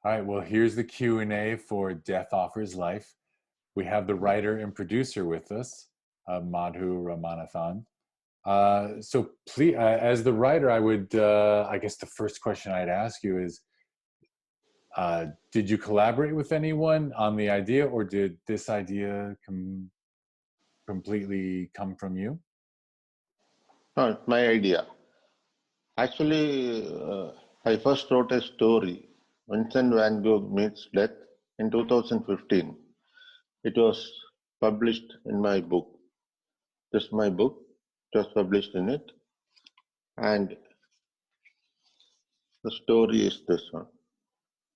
All right, well, here's the Q&A for Death Offers Life. We have the writer and producer with us, Madhu Ramanathan. So please, as the writer, I guess the first question I'd ask you is, did you collaborate with anyone on the idea, or did this idea completely come from you? No, it's my idea. Actually, I first wrote a story, Vincent van Gogh Meets Death, in 2015. It was published in my book. This is my book. It was published in it. And the story is this one.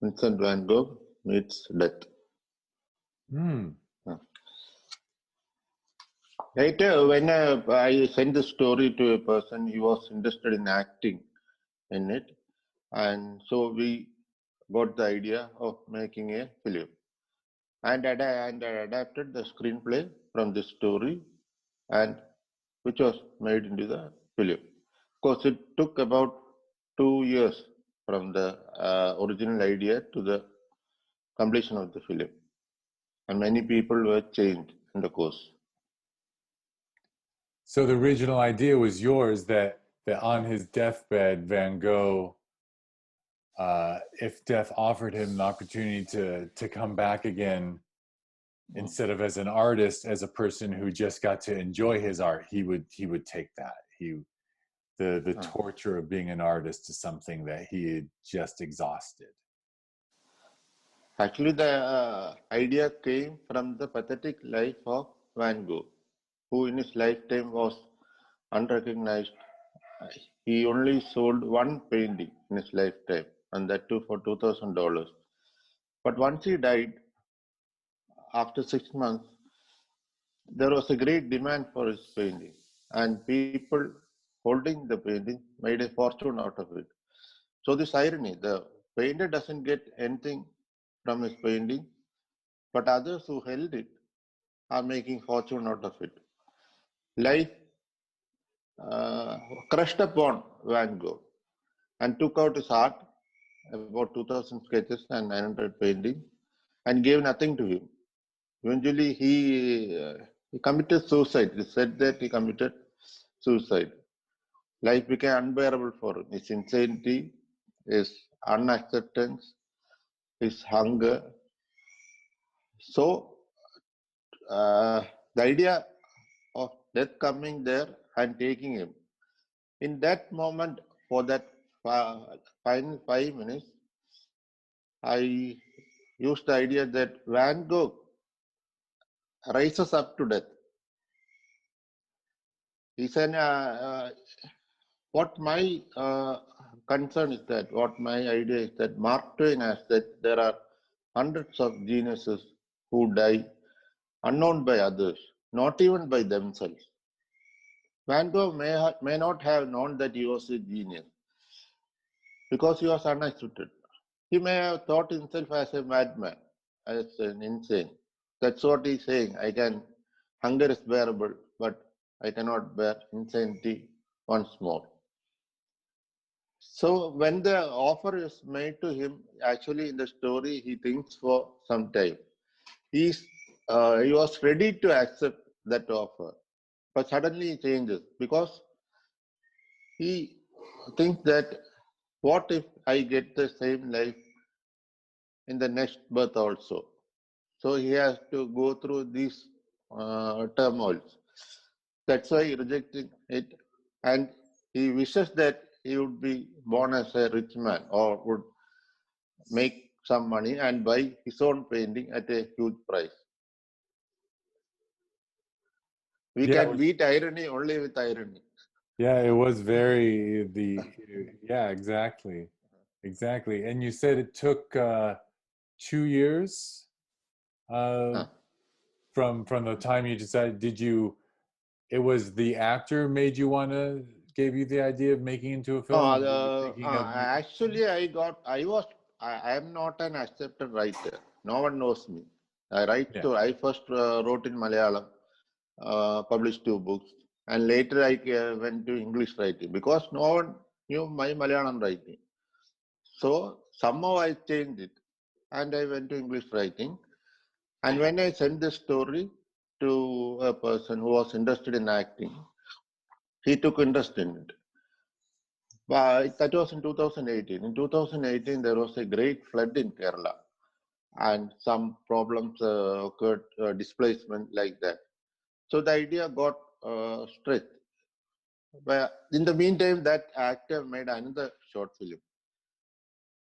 Vincent van Gogh Meets Death. Hmm. Later, when I sent the story to a person, he was interested in acting in it. And so we got the idea of making a film. And I adapted the screenplay from this story, and which was made into the film. Of course, it took about 2 years from the original idea to the completion of the film. And many people were changed in the course. So the original idea was yours, that on his deathbed, Van Gogh, if death offered him the opportunity to come back again, instead of as an artist, as a person who just got to enjoy his art, he would take that. The torture of being an artist is something that he had just exhausted. Actually, the idea came from the pathetic life of Van Gogh, who in his lifetime was unrecognized. He only sold one painting in his lifetime, and that too for $2,000. But once he died, after 6 months, there was a great demand for his painting, and people holding the painting made a fortune out of it. So this irony, the painter doesn't get anything from his painting, but others who held it are making fortune out of it. Life crushed upon Van Gogh and took out his art, about 2,000 sketches and 900 paintings, and gave nothing to him. Eventually, he committed suicide. It is said that he committed suicide. Life became unbearable for him. His insanity, his unacceptance, his hunger. So, the idea of death coming there and taking him, in that moment, for that final 5 minutes, I used the idea that Van Gogh rises up to death. He said, what my concern is that, what my idea is that Mark Twain has said there are hundreds of geniuses who die unknown by others, not even by themselves. Van Gogh may not have known that he was a genius because he was unaccepted. He may have thought himself as a madman, as an insane. That's what he's saying. Hunger is bearable, but I cannot bear insanity once more. So when the offer is made to him, actually in the story, he thinks for some time. He was ready to accept that offer, but suddenly he changes because he thinks that what if I get the same life in the next birth also? So he has to go through these turmoils. That's why he rejected it, and he wishes that he would be born as a rich man or would make some money and buy his own painting at a huge price. We can beat irony only with irony. Yeah, it was yeah, exactly. Exactly. And you said it took 2 years from the time you decided. It was the actor gave you the idea of making into a film? Actually, I am not an accepted writer. No one knows me. I first wrote in Malayalam, published 2 books, and later I went to English writing because no one knew my Malayalam writing. So somehow I changed it. and I went to English writing. And when I sent this story to a person who was interested in acting, he took interest in it. But that was in 2018. In 2018, there was a great flood in Kerala, and some problems occurred, displacement like that. So the idea got stretched. But in the meantime, that actor made another short film.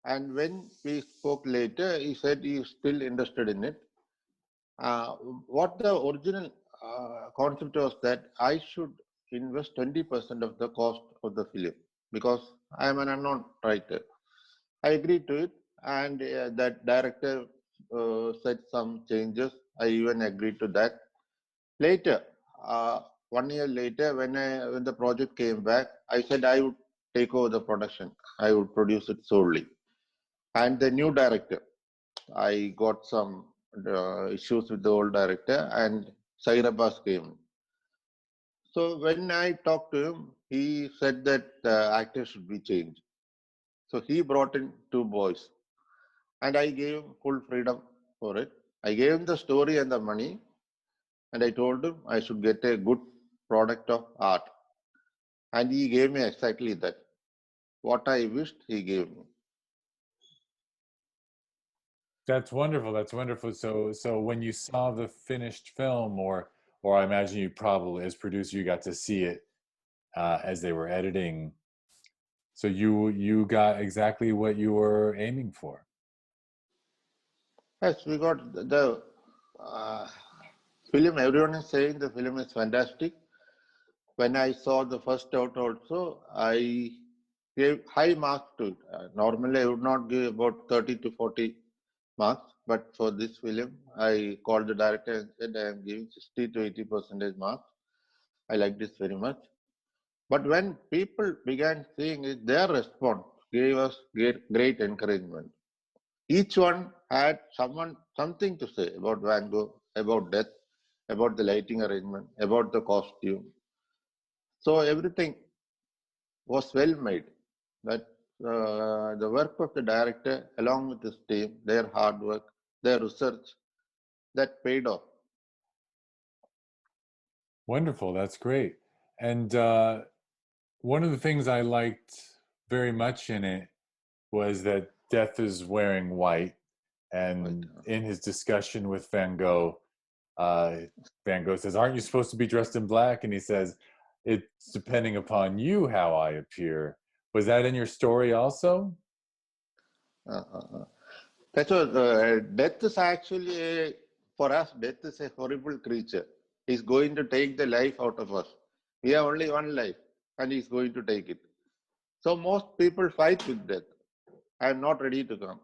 And when we spoke later, he said he is still interested in it. Uh, what the original concept was that I should invest 20% of the cost of the film because I am an unknown writer. I agreed to it, and that director said some changes. I even agreed to that. Later, uh, 1 year later, when the project came back, I said I would take over the production. I would produce it solely. And the new director, I got some issues with the old director, and Sair Abbas came. So when I talked to him, he said that the actor should be changed. So he brought in two boys, and I gave him full freedom for it. I gave him the story and the money, and I told him I should get a good product of art. And he gave me exactly that. What I wished, he gave me. That's wonderful. That's wonderful. So when you saw the finished film, or I imagine you probably, as producer, you got to see it as they were editing. So you got exactly what you were aiming for. Yes, we got the uh, film. Everyone is saying the film is fantastic. When I saw the first out also, I gave high marks to it. Normally, I would not give about 30 to 40 marks, but for this film, I called the director and said I am giving 60 to 80% marks. I like this very much. But when people began seeing it, their response gave us great encouragement. Each one had something to say about Van Gogh, about death, about the lighting arrangement, about the costume. So everything was well made. That the work of the director, along with his team, their hard work, their research, that paid off. Wonderful. That's great. And one of the things I liked very much in it was that Death is wearing white. But, And in his discussion with Van Gogh, uh, Van Gogh says, "Aren't you supposed to be dressed in black?" And he says, "It's depending upon you how I appear." Was that in your story also? uh, uh, uh. That's what death is actually, for us, death is a horrible creature. He's going to take the life out of us. We have only one life, and he's going to take it. So most people fight with death. I am not ready to come.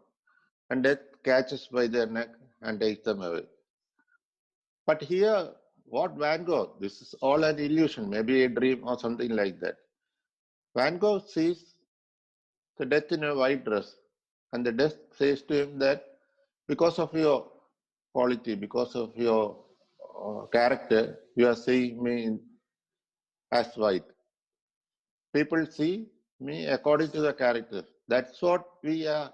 And death catches by their neck and takes them away. But here, what Van Gogh, this is all an illusion, maybe a dream or something like that. Van Gogh sees the death in a white dress, and the death says to him that because of your quality, because of your character, you are seeing me as white. People see me according to the character. That's what we are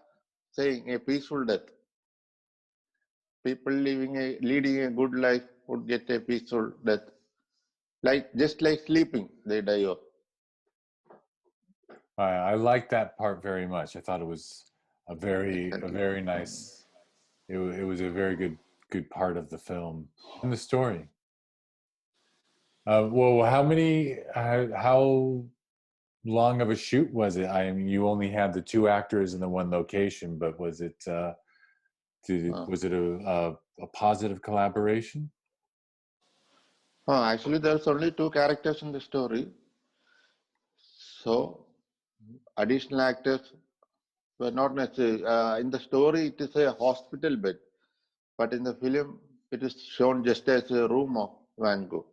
saying, a peaceful death. People leading a good life would get a peaceful death. Like just like sleeping, they die off. I like that part very much. I thought it was a Exactly. very nice. It was a very good part of the film and the story. Well, how long of a shoot was it? I mean, you only had the two actors in the one location, but Uh, was it a positive collaboration? Actually, there's only two characters in the story. So, additional actors were not necessary. In the story, it is a hospital bed, but in the film, it is shown just as a room of Van Gogh.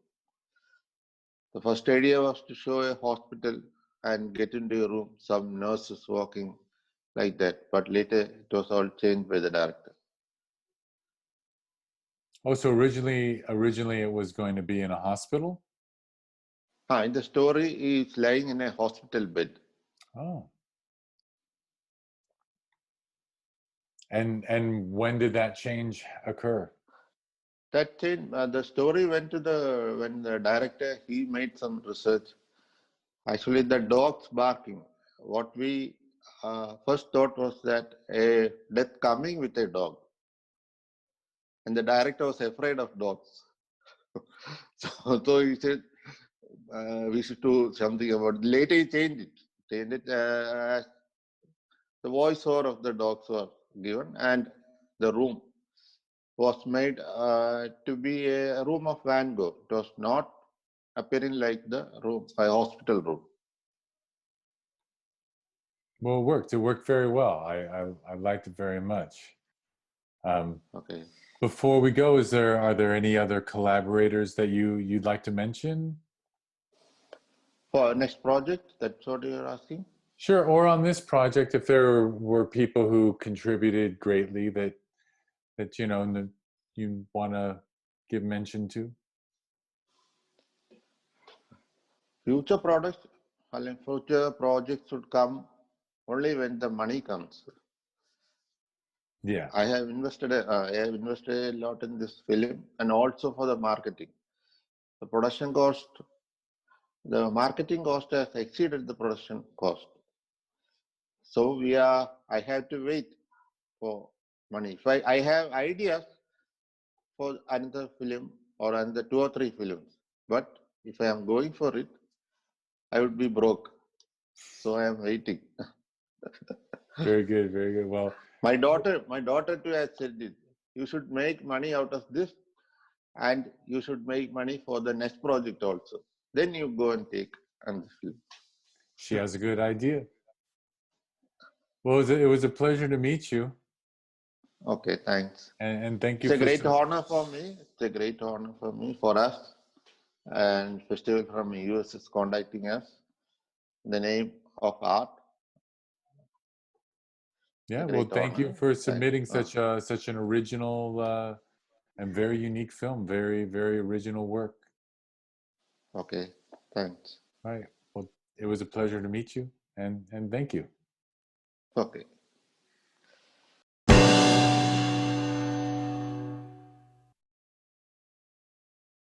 The first idea was to show a hospital and get into a room, some nurses walking like that, but later it was all changed by the director. Oh, so originally it was going to be in a hospital? In the story, he is lying in a hospital bed. Oh. And when did that change occur? That changed. The story went to when the director he made some research. Actually, the dogs barking. What we first thought was that a death coming with a dog, and the director was afraid of dogs. So he said we should do something about it. Later he changed it. The voiceover of the dogs were given, and the room was made to be a room of Van Gogh. It was not appearing like the room, a hospital room. Well, it worked. It worked very well. I liked it very much. Okay. Before we go, are there any other collaborators that you'd like to mention? For next project, that's what you're asking? Sure. Or on this project, if there were people who contributed greatly that you want to give mention to. Future products, future projects should come only when the money comes. Yeah. I have invested a lot in this film, and also for the marketing. The production cost, the marketing cost has exceeded the production cost. So I have to wait for money. If I have ideas for another film or another 2 or 3 films, but if I am going for it, I would be broke. So I am waiting. Very good. Very good. Well, My daughter too has said it. You should make money out of this, and you should make money for the next project also. Then you go and take another film. she has a good idea. Well, it was a pleasure to meet you, Okay, thanks. and thank It's you a for great honor for me. It's a great honor for us. And Festival from US is contacting us in the name of art. It's Yeah. a Well, great thank you honor. for Thank submitting such an original and very unique film. Very very original work. Okay, thanks. All right. Well, it was a pleasure to meet you, and thank you. Okay.